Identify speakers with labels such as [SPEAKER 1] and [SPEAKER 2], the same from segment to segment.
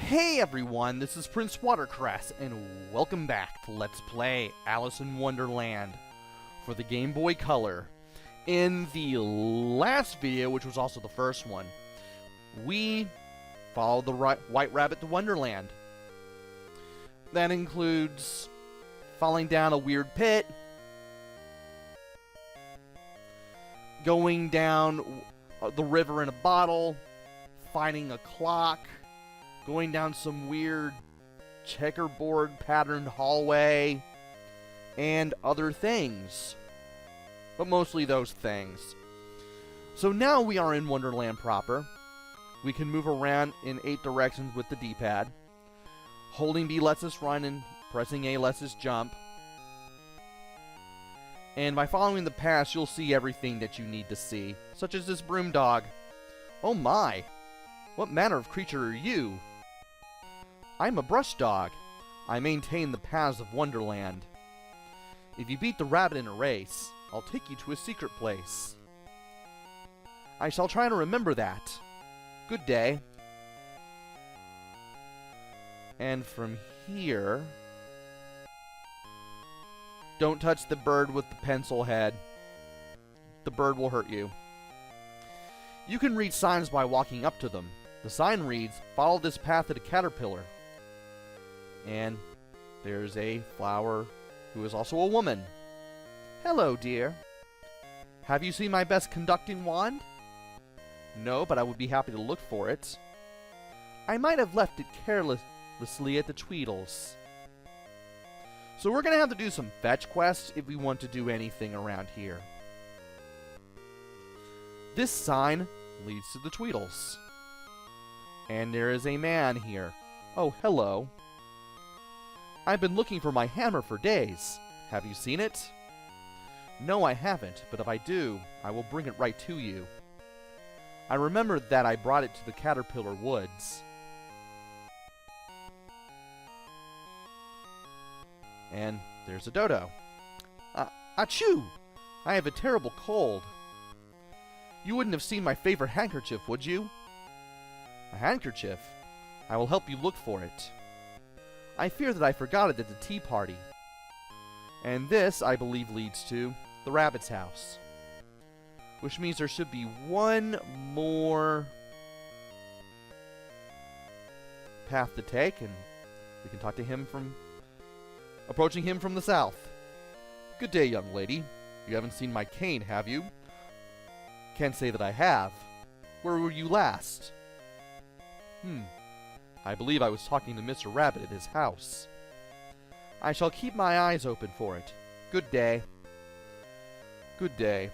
[SPEAKER 1] Hey everyone, this is PrinceWatercress, and welcome back to Let's Play Alice in Wonderland for the Game Boy Color. In the last video, which was also the first one, we followed the White Rabbit to Wonderland. That includes falling down a weird pit, going down the river in a bottle, finding a clock, going down some weird checkerboard patterned hallway, and other things. But mostly those things. So now we are in Wonderland proper. We can move around in 8 directions with the D-pad. Holding B lets us run and pressing A lets us jump. And by following the paths, you'll see everything that you need to see, such as this broom dog. Oh my! What manner of creature are you? I'm a brush dog. I maintain the paths of Wonderland. If you beat the rabbit in a race, I'll take you to a secret place. I shall try to remember that. Good day. And from here... Don't touch the bird with the pencil head. The bird will hurt you. You can read signs by walking up to them. The sign reads, "Follow this path to the caterpillar." And there's a flower who is also a woman. Hello, dear. Have you seen my best conducting wand? No, but I would be happy to look for it. I might have left it carelessly at the Tweedles. So we're going to have to do some fetch quests if we want to do anything around here. This sign leads to the Tweedles. And there is a man here. Oh, hello. I've been looking for my hammer for days. Have you seen it? No, I haven't, but if I do, I will bring it right to you. I remember that I brought it to the Caterpillar Woods. And there's a dodo. Achoo! I have a terrible cold. You wouldn't have seen my favorite handkerchief, would you? A handkerchief? I will help you look for it. I fear that I forgot it at the tea party. And this, I believe, leads to the rabbit's house. Which means there should be one more path to take, and we can talk to him from... approaching him from the south. Good day, young lady. You haven't seen my cane, have you? Can't say that I have. Where were you last? I believe I was talking to Mr. Rabbit at his house. I shall keep my eyes open for it. Good day. Good day.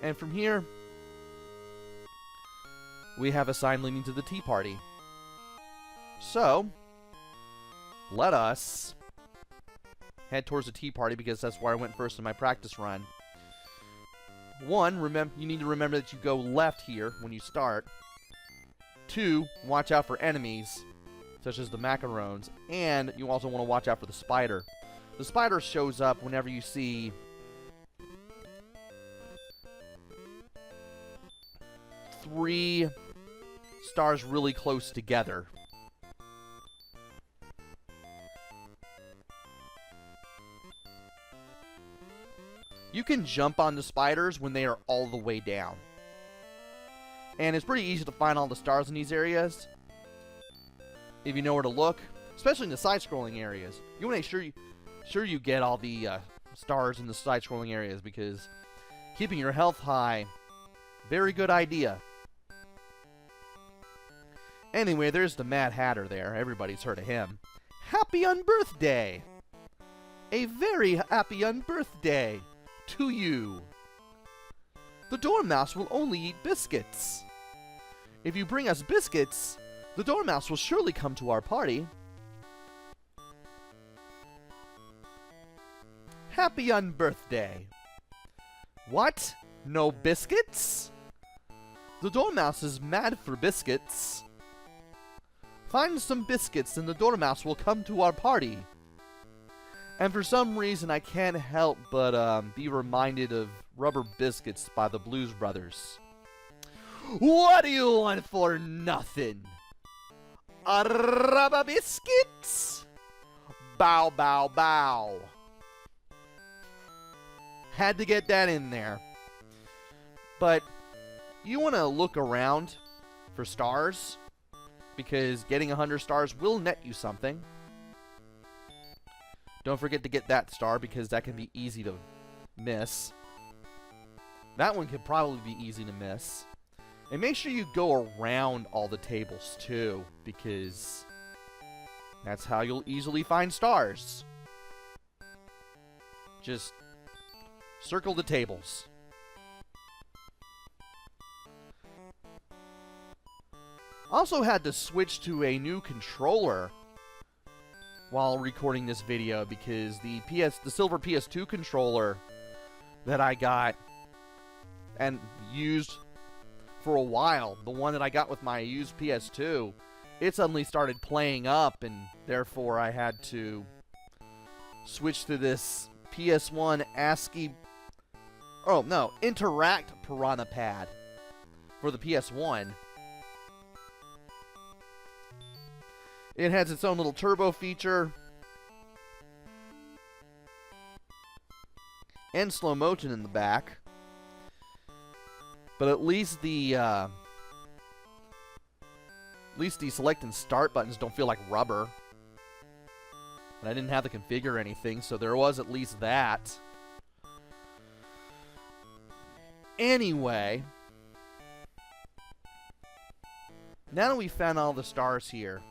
[SPEAKER 1] And from here, we have a sign leading to the tea party. So, let us head towards the tea party because that's where I went first in my practice run. One, you need to remember that you go left here when you start. 2, watch out for enemies, such as the macarons, and you also want to watch out for the spider. The spider shows up whenever you see 3 stars really close together. You can jump on the spiders when they are all the way down. And it's pretty easy to find all the stars in these areas if you know where to look, especially in the side-scrolling areas. You want to make sure you get all the stars in the side-scrolling areas, because keeping your health high, very good idea. Anyway, there's the Mad Hatter there. Everybody's heard of him. Happy unbirthday! A very happy unbirthday to you! The Dormouse will only eat biscuits. If you bring us biscuits, the Dormouse will surely come to our party. Happy unbirthday. What? No biscuits? The Dormouse is mad for biscuits. Find some biscuits and the Dormouse will come to our party. And for some reason I can't help but be reminded of Rubber Biscuits by the Blues Brothers. What do you want for nothing? Rubber biscuits. Bow, bow, bow. Had to get that in there. But you want to look around for stars, because getting 100 stars will net you something. Don't forget to get that star, because that can be easy to miss. That one could probably be easy to miss. And make sure you go around all the tables too, because that's how you'll easily find stars. Just circle the tables. Also had to switch to a new controller while recording this video, because the silver PS2 controller that I got and used for a while, the one that I got with my used PS2, it suddenly started playing up, and therefore I had to switch to this PS1 Interact Piranha Pad for the PS1. It has its own little turbo feature and slow motion in the back. But at least the select and start buttons don't feel like rubber. And I didn't have to configure anything, so there was at least that. Anyway, now that we've found all the stars here,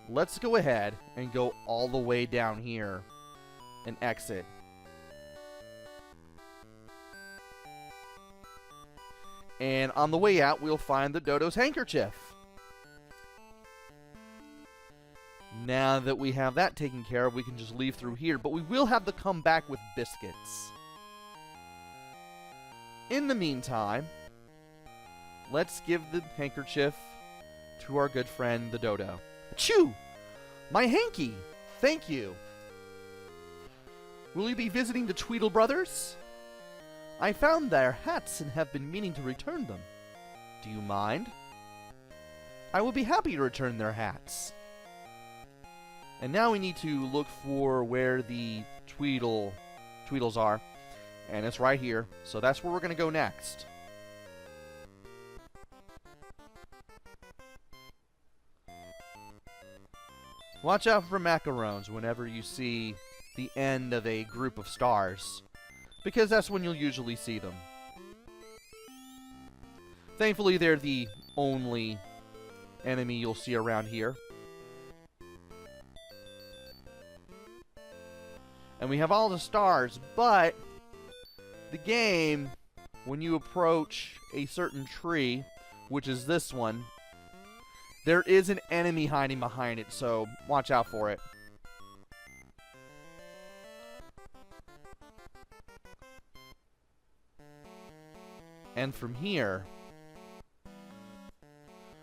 [SPEAKER 1] let's go ahead and go all the way down here and exit. And on the way out, we'll find the Dodo's handkerchief. Now that we have that taken care of, we can just leave through here, but we will have to come back with biscuits. In the meantime, let's give the handkerchief to our good friend, the Dodo. Achoo! My hanky! Thank you! Will you be visiting the Tweedle brothers? I found their hats and have been meaning to return them. Do you mind? I will be happy to return their hats. And now we need to look for where the Tweedles are. And it's right here. So that's where we're going to go next. Watch out for macarons whenever you see the end of a group of stars, because that's when you'll usually see them. Thankfully, they're the only enemy you'll see around here. And we have all the stars, but the game, when you approach a certain tree, which is this one, there is an enemy hiding behind it, so watch out for it. And from here,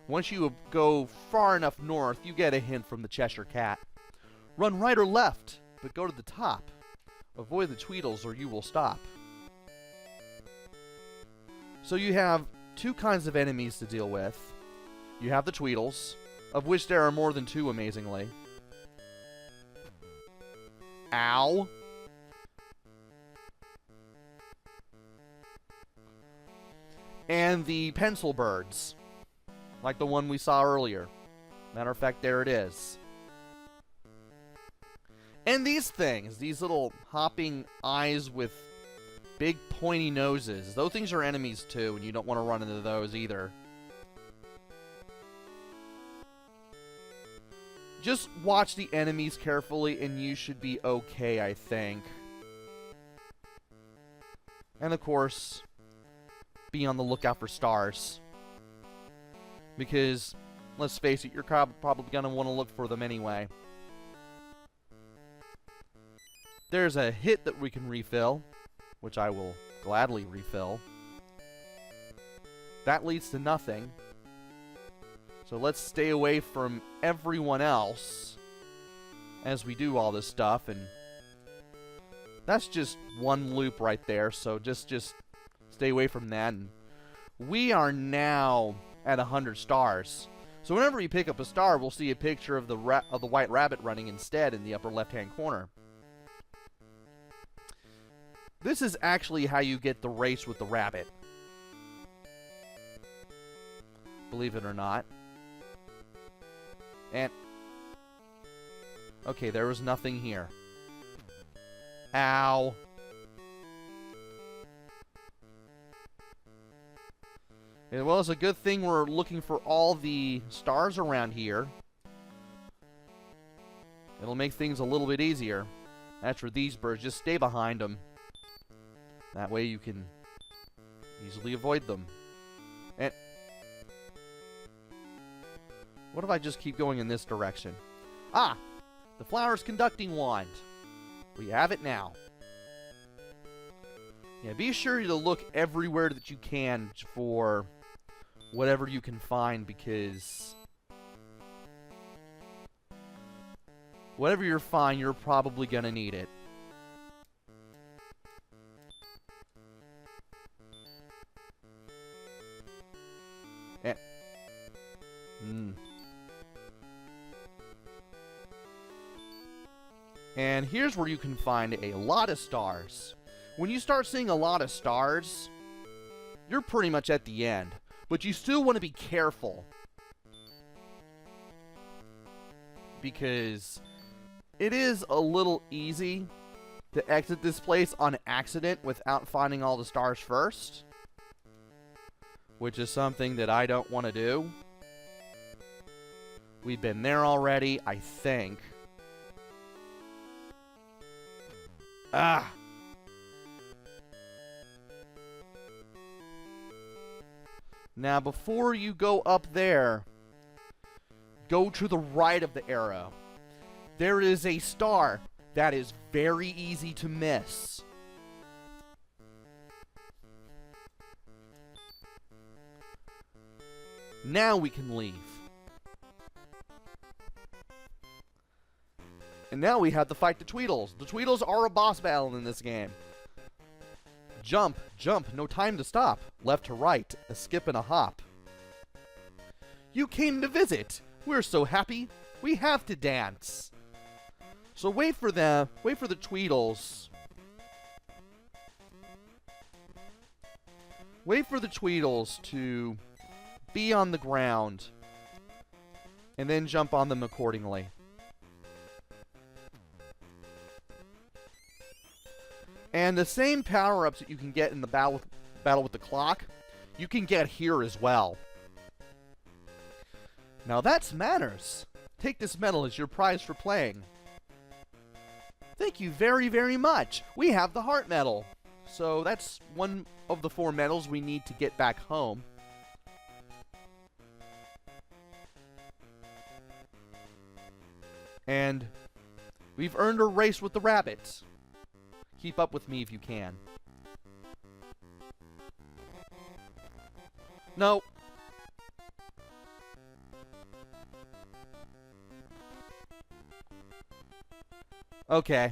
[SPEAKER 1] once you go far enough north, you get a hint from the Cheshire Cat. Run right or left, but go to the top. Avoid the Tweedles or you will stop. So you have two kinds of enemies to deal with. You have the Tweedles, of which there are more than two, amazingly. Ow! And the pencil birds, like the one we saw earlier. Matter of fact, there it is. And these things, these little hopping eyes with big pointy noses, those things are enemies too, and you don't want to run into those either. Just watch the enemies carefully and you should be okay, I think. And of course, be on the lookout for stars. Because, let's face it, you're probably going to want to look for them anyway. There's a hit that we can refill, which I will gladly refill. That leads to nothing. So let's stay away from everyone else as we do all this stuff, and that's just one loop right there, so just stay away from that. And we are now at 100 stars. So whenever you pick up a star, we'll see a picture of the white rabbit running instead in the upper left-hand corner. This is actually how you get the race with the rabbit. Believe it or not. And... okay, there was nothing here. Ow. Yeah, well, it's a good thing we're looking for all the stars around here. It'll make things a little bit easier. As for these birds, just stay behind them. That way you can easily avoid them. And what if I just keep going in this direction? Ah! The flower's conducting wand. We have it now. Yeah, be sure to look everywhere that you can for whatever you can find, because whatever you find, you're probably gonna need it. And here's where you can find a lot of stars. When you start seeing a lot of stars, you're pretty much at the end. But you still want to be careful, because it is a little easy to exit this place on accident without finding all the stars first, which is something that I don't want to do. We've been there already, I think. Ah! Now, before you go up there, go to the right of the arrow. There is a star that is very easy to miss. Now we can leave. And now we have to fight the Tweedles. The Tweedles are a boss battle in this game. Jump, jump, no time to stop. Left to right, a skip and a hop. You came to visit. We're so happy. We have to dance. So wait for the Tweedles. Wait for the Tweedles to be on the ground, and then jump on them accordingly. And the same power-ups that you can get in the battle with the clock, you can get here as well. Now that's manners. Take this medal as your prize for playing. Thank you very, very much. We have the heart medal. So that's one of the 4 medals we need to get back home. And we've earned a race with the rabbits. Keep up with me if you can. No. Okay.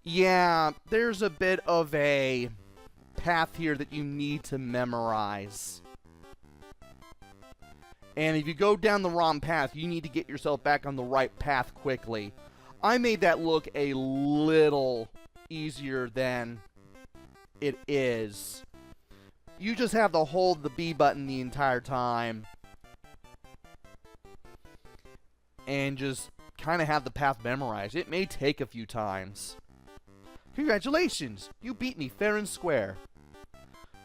[SPEAKER 1] Yeah, there's a bit of a path here that you need to memorize. And if you go down the wrong path, you need to get yourself back on the right path quickly. I made that look a little easier than it is. You just have to hold the B button the entire time. And just kind of have the path memorized. It may take a few times. Congratulations! You beat me fair and square.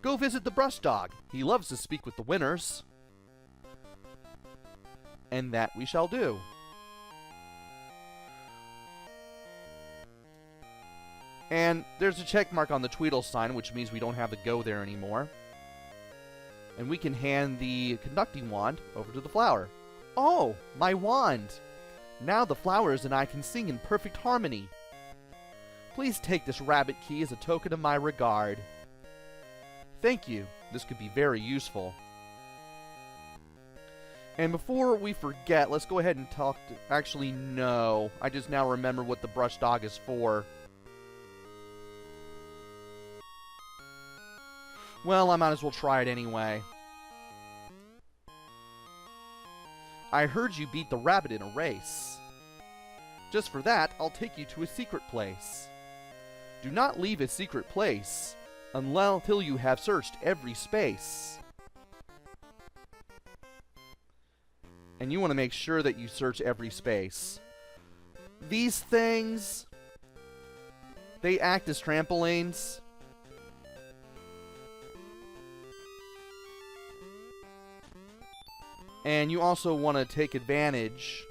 [SPEAKER 1] Go visit the brush dog. He loves to speak with the winners. And that we shall do. And there's a check mark on the Tweedle sign, which means we don't have to go there anymore. And we can hand the conducting wand over to the flower. Oh, my wand! Now the flowers and I can sing in perfect harmony. Please take this rabbit key as a token of my regard. Thank you. This could be very useful. And before we forget, let's go ahead and talk to... Actually, no. I just now remember what the brush dog is for. Well, I might as well try it anyway. I heard you beat the rabbit in a race. Just for that, I'll take you to a secret place. Do not leave a secret place until you have searched every space. And you want to make sure that you search every space. These things, they act as trampolines. And you also want to take advantage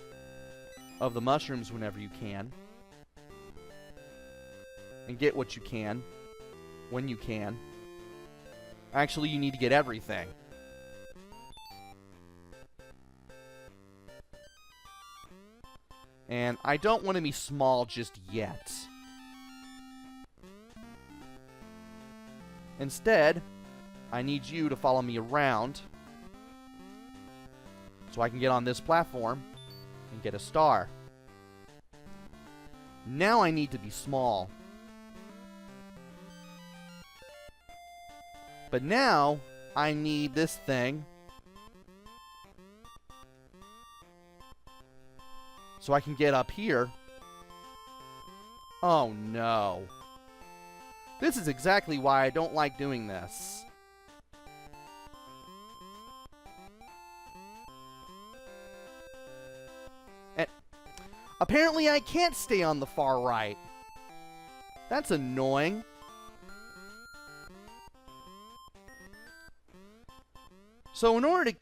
[SPEAKER 1] of the mushrooms whenever you can. And get what you can, when you can. Actually, you need to get everything. And I don't want to be small just yet. Instead, I need you to follow me around so I can get on this platform and get a star. Now I need to be small. But now I need this thing so I can get up here. Oh no. This is exactly why I don't like doing this. And apparently I can't stay on the far right. That's annoying. So in order to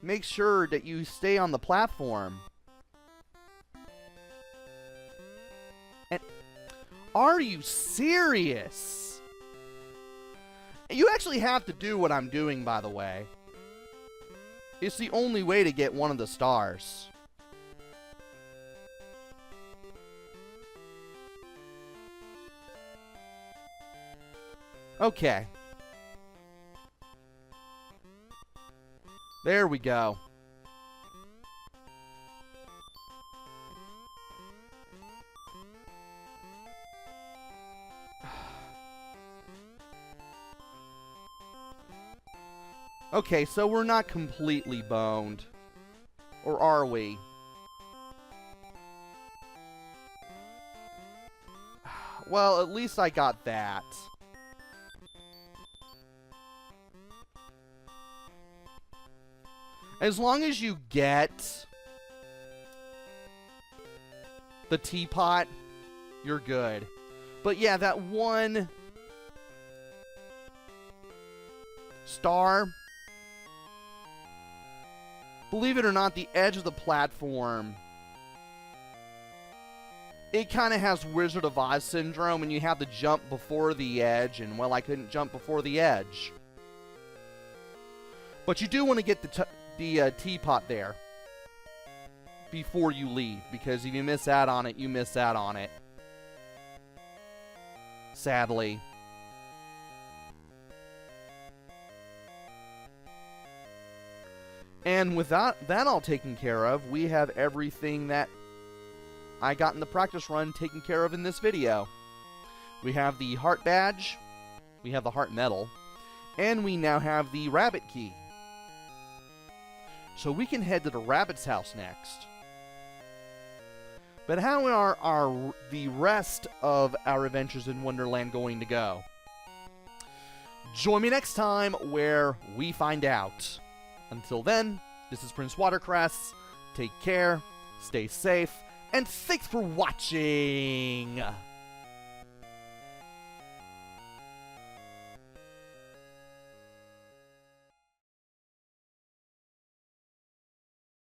[SPEAKER 1] make sure that you stay on the platform... And are you serious? You actually have to do what I'm doing, by the way. It's the only way to get one of the stars. Okay. There we go. Okay, so we're not completely boned. Or are we? Well, at least I got that. As long as you get the teapot, you're good. But yeah, that one star, believe it or not, the edge of the platform, it kind of has Wizard of Oz syndrome, and you have to jump before the edge, and well, I couldn't jump before the edge. But you do want to get the teapot there before you leave, because if you miss out on it, you miss out on it. Sadly. And with that all taken care of, we have everything that I got in the practice run taken care of in this video. We have the heart badge, we have the heart medal, and we now have the rabbit key. So we can head to the rabbit's house next. But how are the rest of our adventures in Wonderland going to go? Join me next time where we find out. Until then, this is PrinceWatercress. Take care, stay safe, and thanks for watching!